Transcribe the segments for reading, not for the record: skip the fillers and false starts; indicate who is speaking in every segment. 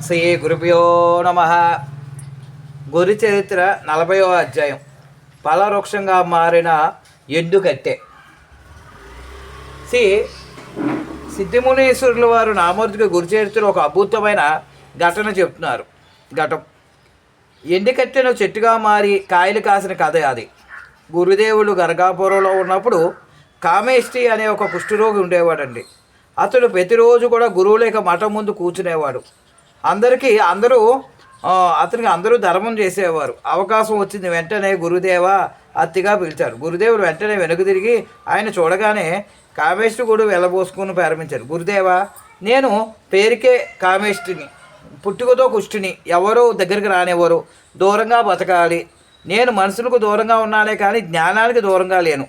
Speaker 1: శ్రీ గురుభ్యో నమ. గురు చరిత్ర 40వ అధ్యాయం. ఫలవృక్షంగా మారిన ఎద్దు కట్టె. సిద్ధిమునీశ్వరుల వారు నామూర్తికి గురు చరిత్రలో ఒక అద్భుతమైన ఘటన చెప్తున్నారు. ఎండు కట్టెను చెట్టుగా మారి కాయలు కాసిన కథ అది. గురుదేవులు గర్గాపురంలో ఉన్నప్పుడు కామేష్టి అనే ఒక కుష్ఠరోగి ఉండేవాడండి. అతడు ప్రతిరోజు కూడా గురువు లేక మఠం ముందు కూర్చునేవాడు. అతనికి అందరూ ధర్మం చేసేవారు. అవకాశం వచ్చింది వెంటనే గురుదేవా అతిగా పిలిచారు. గురుదేవుడు వెంటనే వెనుక తిరిగి ఆయన చూడగానే కామేష్టి వెళ్ళబోసుకుని ప్రారంభించారు. గురుదేవా, నేను పేరుకే కామేష్టిని, పుట్టుకతో కుష్టిని, ఎవరూ దగ్గరికి రానివ్వరు, దూరంగా బతకాలి. నేను మనుషులకు దూరంగా ఉన్నానే కానీ జ్ఞానానికి దూరంగా లేను.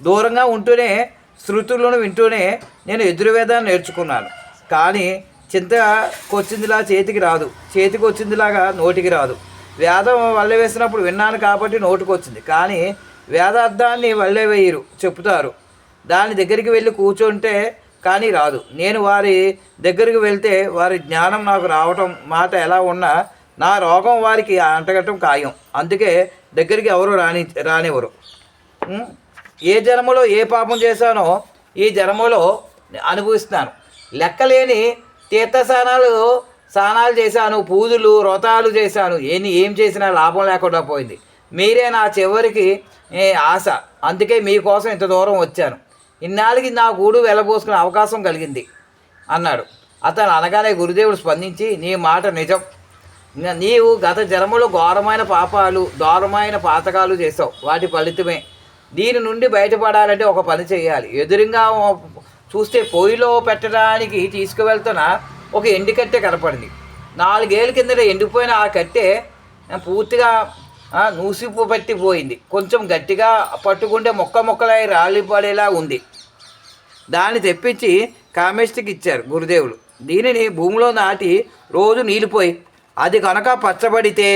Speaker 1: దూరంగా ఉంటూనే శృతులను వింటూనే నేను ఎదురువేదాన్ని నేర్చుకున్నాను. కానీ చింతకొచ్చిందిలా చేతికి రాదు, చేతికి వచ్చిందిలాగా నోటికి రాదు. వేదం వల్లె వేసినప్పుడు విన్నాను కాబట్టి నోటికి వచ్చింది, కానీ వేదార్థాన్ని వల్లె వేయరు చెప్తారు. దాని దగ్గరికి వెళ్ళి కూర్చుంటే కానీ రాదు. నేను వారి దగ్గరికి వెళ్తే వారి జ్ఞానం నాకు రావటం మాట ఎలా ఉన్నా నా రోగం వారికి అంటగట్టడం ఖాయం. అందుకే దగ్గరికి ఎవరు రానివ్వరు. ఏ జన్మలో ఏ పాపం చేశానో ఈ జన్మలో అనుభవిస్తున్నాను. లెక్కలేని స్నానాలు చేశాను, పూజలు వ్రతాలు చేశాను. ఏం చేసినా లాభం లేకుండా పోయింది. మీరే నా చివరికి ఆశ. అందుకే మీకోసం ఇంత దూరం వచ్చాను. ఇన్నాళ్ళకి నా గూడు వెళ్ళబోసుకునే అవకాశం కలిగింది అన్నాడు. అతను అనగానే గురుదేవుడు స్పందించి, నీ మాట నిజం. నీవు గత జన్మలో ఘోరమైన పాపాలు, దారుణమైన పాతకాలు చేసావు. వాటి ఫలితమే. దీని నుండి బయటపడాలంటే ఒక పని చేయాలి. ఎదురుగా చూస్తే పొయ్యిలో పెట్టడానికి తీసుకువెళ్తున్న ఒక ఎండు కట్టె కనపడింది. 4 ఏళ్ళ కిందట ఎండిపోయిన ఆ కట్టె పూర్తిగా నూసిపు పట్టిపోయింది. కొంచెం గట్టిగా పట్టుకుంటే మొక్కలై రాలిపడేలా ఉంది. దాన్ని తెప్పించి కామేష్టికి ఇచ్చారు గురుదేవులు. దీనిని భూమిలో నాటి రోజు నీళ్ళిపోయి అది కనుక పచ్చబడితే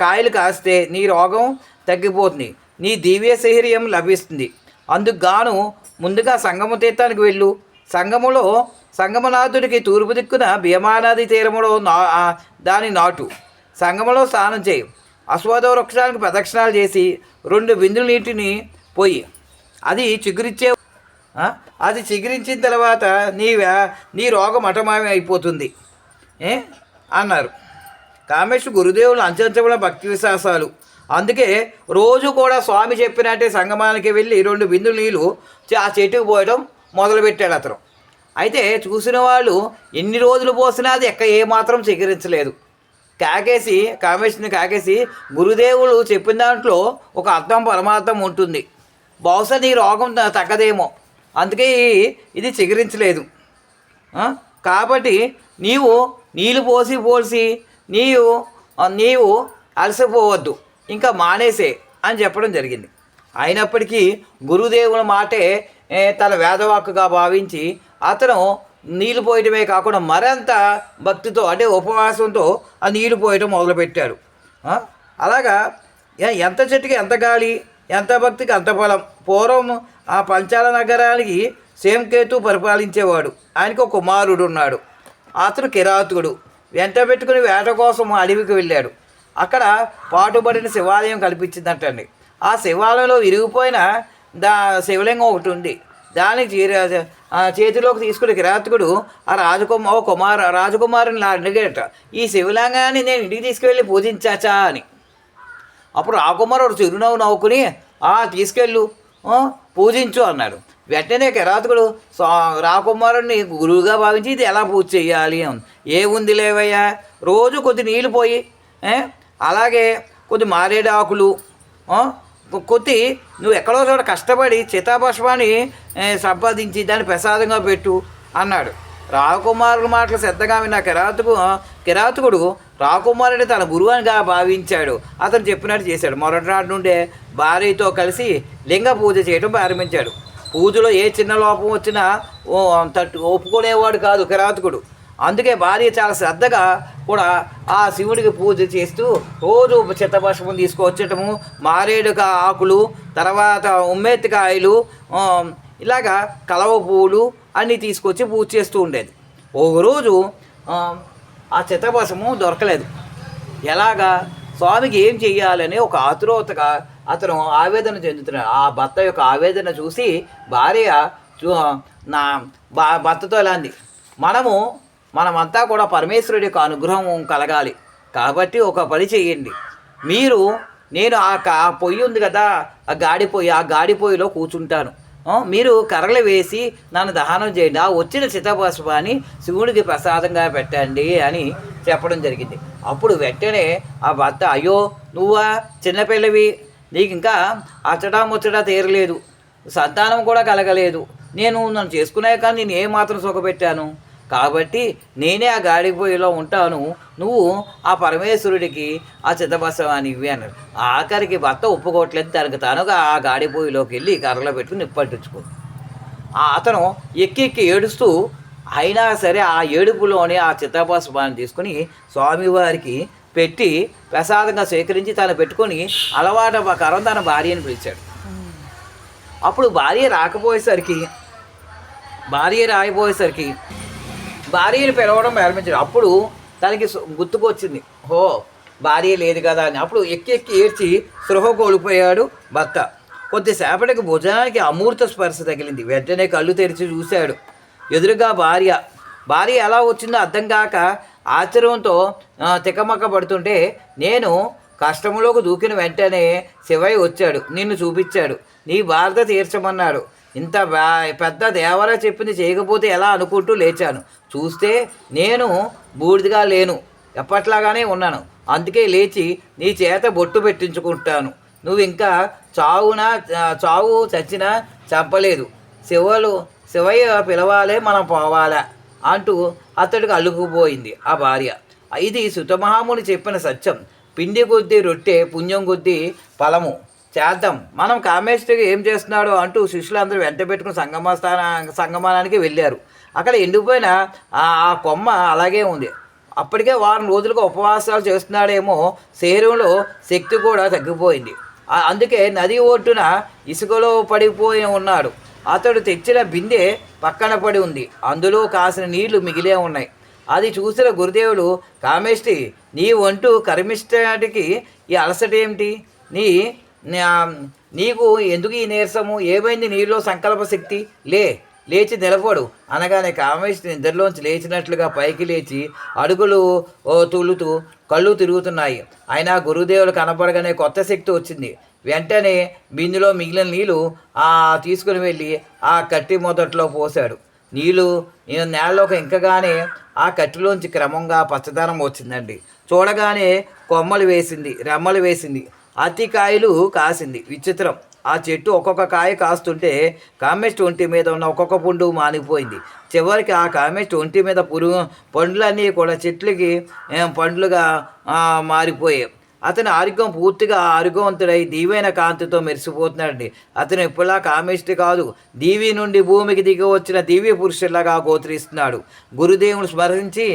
Speaker 1: కాయలు కాస్తే నీ రోగం తగ్గిపోతుంది, నీ దివ్య శైర్యం లభిస్తుంది. అందుకు గాను ముందుగా సంగమ తీర్థానికి వెళ్ళు. సంగమనాథుడికి తూర్పు దిక్కున భీమానది తీరములో దాని నాటు. సంగమలో స్నానం చేయి. అశ్వత్థ వృక్షానికి ప్రదక్షిణాలు చేసి 2 బిందులు నీటిని పోయి అది చిగురించిన తర్వాత నీ రోగం అటమామి అయిపోతుంది అన్నారు. కామేశ్వర గురుదేవులు అంచంచబడిన భక్తి విశ్వాసాలు. అందుకే రోజు కూడా స్వామి చెప్పినట్టే సంగమానికి వెళ్ళి 2 బిందులు నీళ్ళు ఆ చెట్టుకు పోయడం మొదలుపెట్టాడు అతను. అయితే చూసిన వాళ్ళు ఎన్ని రోజులు పోసినా అది ఏమాత్రం చిగురించలేదు. కామేశ్వరిని కాకేసి గురుదేవులు చెప్పిన దాంట్లో ఒక అర్థం పరమార్థం ఉంటుంది, బహుశా నీ రోగం తగ్గదేమో, అందుకే ఇది చిగురించలేదు. కాబట్టి నీవు నీళ్ళు పోసి నీవు అలసిపోవద్దు, ఇంకా మానేసే అని చెప్పడం జరిగింది. అయినప్పటికీ గురుదేవుల మాటే తన వేదవాక్కుగా భావించి అతను నీళ్ళు పోయటమే కాకుండా మరింత భక్తితో అంటే ఉపవాసంతో ఆ నీళ్ళు పోయటం మొదలుపెట్టాడు. అలాగా ఎంత చెట్టుకి ఎంత గాలి, ఎంత భక్తికి అంత ఫలం. పూర్వం ఆ పంచాల నగరానికి సేంకేతు పరిపాలించేవాడు. ఆయనకు ఒక కుమారుడు ఉన్నాడు. అతను కిరాతకుడు. వెంట పెట్టుకుని వేట కోసం అడవికి వెళ్ళాడు. అక్కడ పాటుబడిన శివాలయం కల్పించిందంటండి. ఆ శివాలయంలో విరిగిపోయిన శివలింగం ఒకటి ఉంది. దానికి చేతిలోకి తీసుకుని కిరాతకుడు ఆ రాజకుమారుని అడిగేట, ఈ శివలింగాన్ని నేను ఇంటికి తీసుకువెళ్ళి పూజించాచా అని. అప్పుడు రాకుమారుడు చిరునవ్వు నవ్వుకుని తీసుకెళ్ళు, పూజించు అన్నాడు. వెంటనే కిరాతకుడు రాకుమారుడిని గురువుగా భావించి ఇది ఎలా పూజ చేయాలి అని. ఏముంది లేవయ్యా, రోజు కొద్ది నీళ్ళు పోయి, అలాగే కొద్ది మారేడు ఆకులు, కొద్ది నువ్వు ఎక్కడో చోట కష్టపడి చితాభస్మాన్ని సంపాదించి దాన్ని ప్రసాదంగా పెట్టు అన్నాడు. రాకుమారుడి మాటలు శ్రద్ధగా విన్న కిరాతకుడు రాకుమారుడిని తన గురువునిగా భావించాడు. అతను చెప్పినట్టు చేశాడు. మొదటి నాటి నుండే భార్యతో కలిసి లింగ పూజ చేయడం ప్రారంభించాడు. పూజలో ఏ చిన్న లోపం వచ్చినా ఒప్పుకునేవాడు కాదు కిరాతకుడు. అందుకే భార్య చాలా శ్రద్ధగా కూడా ఆ శివుడికి పూజ చేస్తూ రోజు చిత్తభస్మం తీసుకువచ్చటము, మారేడు ఆకులు, తర్వాత ఉమ్మెత్తికాయలు, ఇలాగా కలవ పువ్వులు అన్నీ తీసుకొచ్చి పూజ చేస్తూ ఉండేది. ఒకరోజు ఆ, ఆ చిత్తభస్మము దొరకలేదు. ఎలాగా? స్వామికి ఏం చెయ్యాలని ఒక ఆతురతగా అతను ఆవేదన చెందుతున్నాడు. ఆ భర్త యొక్క ఆవేదన చూసి భార్య చూ- నా భర్తతో ఇలా అంది, మనమంతా కూడా పరమేశ్వరుడి యొక్క అనుగ్రహం కలగాలి కాబట్టి ఒక పని చేయండి. నేను ఆ పొయ్యి ఉంది కదా, ఆ గాడి పొయ్యిలో కూర్చుంటాను. మీరు కర్రలు వేసి నన్ను దహనం చేయండి. ఆ వచ్చిన చిత్తభస్మాన్ని శివుడికి ప్రసాదంగా పెట్టండి అని చెప్పడం జరిగింది. అప్పుడు వెంటనే ఆ భర్త, అయ్యో నువ్వా చిన్నపిల్లవి, నీకు ఇంకా అచ్చడా ముచ్చడా తీరలేదు, సంతానం కూడా కలగలేదు, నన్ను చేసుకునే కానీ నేను ఏమాత్రం సుఖపెట్టాను, కాబట్టి నేనే ఆ గాడిపోయిలో ఉంటాను, నువ్వు ఆ పరమేశ్వరుడికి ఆ చిత్తభస్మాన్ని ఇవ్వి అన్నాడు. ఆఖరికి భర్త ఒప్పుకోవట్లేదు. దానికి తానుగా ఆ గాడిపోయిలోకి వెళ్ళి కర్రలో పెట్టుకుని నిప్పంటించుకుంది. అతను ఎక్కి ఏడుస్తూ అయినా సరే ఆ ఏడుపులోనే ఆ చిత్తభస్మాన్ని తీసుకుని స్వామివారికి పెట్టి ప్రసాదంగా స్వీకరించి తను పెట్టుకొని అలవాటు ప్రకారం తన భార్యను పిలిచాడు. అప్పుడు భార్య రాకపోయేసరికి భార్యను పిలవడం ప్రారంభించాడు. అప్పుడు తనకి గుర్తుకొచ్చింది, భార్య లేదు కదా అని. అప్పుడు ఎక్కి ఏడ్చి స్పృహ కోల్పోయాడు భర్త. కొద్దిసేపటికి భుజానికి అమూర్త స్పర్శ తగిలింది. వెంటనే కళ్ళు తెరిచి చూశాడు. ఎదురుగా భార్య ఎలా వచ్చిందో అర్థం కాక ఆశ్చర్యంతో తికమక్క పడుతుంటే, నేను కష్టంలోకి దూకిన వెంటనే శివయ్య వచ్చాడు, నిన్ను చూపించాడు, నీ బాధ తీర్చమన్నాడు. ఇంత పెద్ద దేవరా చెప్పింది చేయకపోతే ఎలా అనుకుంటూ లేచాను. చూస్తే నేను బూడిదగా లేను, ఎప్పట్లాగానే ఉన్నాను. అందుకే లేచి నీ చేత బొట్టు పెట్టించుకుంటాను. నువ్వు ఇంకా చావు చచ్చినా చంపలేదు. శివయ్య పిలవాలే, మనం పోవాలా అంటూ అతడికి అల్లుకుపోయింది ఆ భార్య. ఇది సుతమహాముని చెప్పిన సత్యం. పిండి కొద్దీ రొట్టె, పుణ్యం కొద్దీ ఫలము. చేద్దాం. మనం కామేశ్వరికి ఏం చేస్తున్నాడో అంటూ శిష్యులందరూ వెంట పెట్టుకుని సంగమానానికి వెళ్ళారు. అక్కడ ఎండిపోయిన ఆ కొమ్మ అలాగే ఉంది. అప్పటికే వారం రోజులుగా ఉపవాసాలు చేస్తున్నాడేమో, శరీరంలో శక్తి కూడా తగ్గిపోయింది. అందుకే నది ఒడ్డున ఇసుకలో పడిపోయి ఉన్నాడు. అతడు తెచ్చిన బిందె పక్కన పడి ఉంది. అందులో కాసిన నీళ్లు మిగిలే ఉన్నాయి. అది చూసిన గురుదేవుడు, కామేష్టి, నీ వంటూ కర్మిష్టానికి ఈ అలసట ఏమిటి? నీకు ఎందుకు ఈ నీరసము? ఏమైంది నీలో సంకల్ప శక్తి? లేచి నిలబడు అనగానే కామేష్టి నిద్రలోంచి లేచినట్లుగా పైకి లేచి అడుగులు తులుతూ కళ్ళు తిరుగుతున్నాయి. అయినా గురుదేవులు కనపడగానే కొత్త శక్తి వచ్చింది. వెంటనే బిందులో మిగిలిన నీళ్ళు తీసుకుని వెళ్ళి ఆ కట్టి మొదట్లో పోశాడు. నీళ్ళు నేలలోకి ఇంకగానే ఆ కట్టిలోంచి క్రమంగా పచ్చదనం వచ్చిందండి. చూడగానే కొమ్మలు వేసింది, రెమ్మలు వేసింది, అతికాయలు కాసింది. విచిత్రం, ఆ చెట్టు ఒక్కొక్క కాయ కాస్తుంటే కామేష్టి ఒంటి మీద ఉన్న ఒక్కొక్క పుండు మానిపోయింది. చివరికి ఆ కామేష్టి ఒంటి మీద పండ్లన్నీ కూడా చెట్లకి పండ్లుగా మారిపోయాయి. అతని ఆరోగ్యం పూర్తిగా ఆరోగ్యవంతుడై దీవైన కాంతితో మెరిసిపోతున్నాడండి. అతను ఎప్పుడా కామేష్టి కాదు, దీవి నుండి భూమికి దిగి వచ్చిన దివ్య పురుషులాగా గోత్రిస్తున్నాడు. గురుదేవుని స్మరించి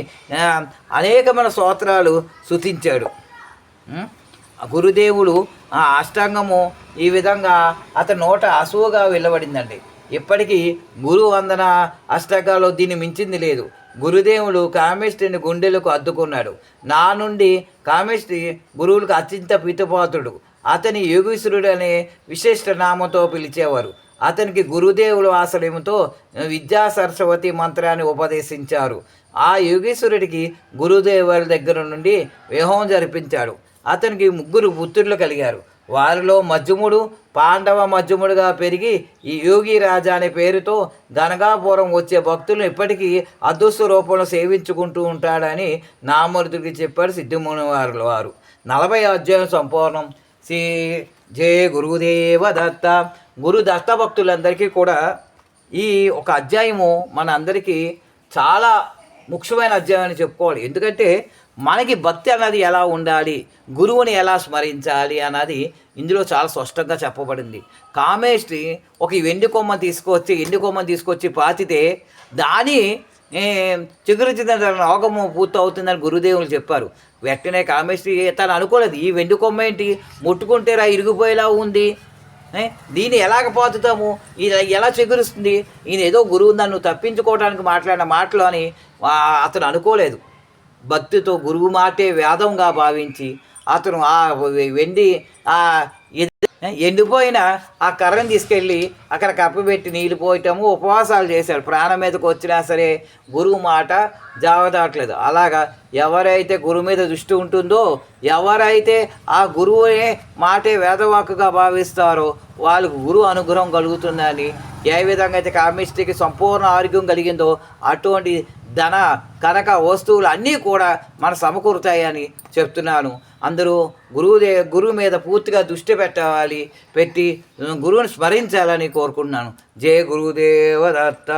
Speaker 1: అనేకమైన స్తోత్రాలు స్తుతించాడు. గురుదేవుడు అష్టాంగము ఈ విధంగా అతని నోట అసువుగా వెళ్ళబడిందండి. ఇప్పటికీ గురు వందన అష్టకాల్లో దీన్ని మించింది లేదు. గురుదేవుడు కామేష్టిని గుండెలకు అద్దుకున్నాడు. నా నుండి కామేష్టి గురువులకు అత్యంత పితపాత్రుడు. అతని యోగీశ్వరుడు అనే విశిష్ట నామంతో పిలిచేవారు. అతనికి గురుదేవులు ఆశ్రయంతో విద్యా సరస్వతి మంత్రాన్ని ఉపదేశించారు. ఆ యోగీశ్వరుడికి గురుదేవుల దగ్గర నుండి వివాహం జరిపించాడు. అతనికి 3 పుత్రులు కలిగారు. వారిలో మధ్యముడు పాండవ మధ్యముడుగా పెరిగి ఈ యోగి రాజా అనే పేరుతో గనగాపురం వచ్చే భక్తులను ఇప్పటికీ అదృశ్య రూపంలో సేవించుకుంటూ ఉంటాడని నామరుడికి చెప్పాడు సిద్ధిముని వారు. 40 అధ్యాయం సంపూర్ణం. శ్రీ జయ గురుదేవ దత్త. గురు దత్త భక్తులందరికీ కూడా ఈ ఒక అధ్యాయము మన అందరికీ చాలా ముఖ్యమైన అధ్యాయం అని చెప్పుకోవాలి. ఎందుకంటే మనకి భక్తి అన్నది ఎలా ఉండాలి, గురువుని ఎలా స్మరించాలి అన్నది ఇందులో చాలా స్పష్టంగా చెప్పబడింది. కామేష్టి ఒక ఎండు కొమ్మని తీసుకొచ్చి పాతితే దాని చిగురించిన రోగము పూర్తి అవుతుందని గురుదేవులు చెప్పారు. వెంటనే కామేష్టి తను అనుకోలేదు, ఈ వెండి కొమ్మ ఏంటి ముట్టుకుంటే ఇరిగిపోయేలా ఉంది, దీన్ని ఎలాగ పాతుతాము, ఇది ఎలా చిగురుస్తుంది, ఈయన ఏదో గురువు నన్ను తప్పించుకోవడానికి మాట్లాడిన మాటలు అని అతను అనుకోలేదు. భక్తితో గురువు మాటే వేదంగా భావించి అతను ఆ వెండి ఆ ఎండిపోయిన ఆ కర్రను తీసుకెళ్ళి అక్కడ కప్పబెట్టి నీళ్ళు పోయటము ఉపవాసాలు చేశాడు. ప్రాణం మీదకి వచ్చినా సరే గురువు మాట జావదాట్లేదు. అలాగా ఎవరైతే గురువు మీద దృష్టి ఉంటుందో, ఎవరైతే ఆ గురువునే మాటే వేదవాక్కుగా భావిస్తారో వాళ్ళకు గురువు అనుగ్రహం కలుగుతుందని, ఏ విధంగా అయితే కామిష్టికి సంపూర్ణ ఆరోగ్యం కలిగిందో అటువంటి ధన కనక వస్తువులు అన్నీ కూడా మన సమకూరుతాయని చెప్తున్నాను. అందరూ గురువు మీద పూర్తిగా దృష్టి పెట్టి గురువుని స్మరించాలని కోరుకుంటున్నాను. జయ గురుదేవ దత్త.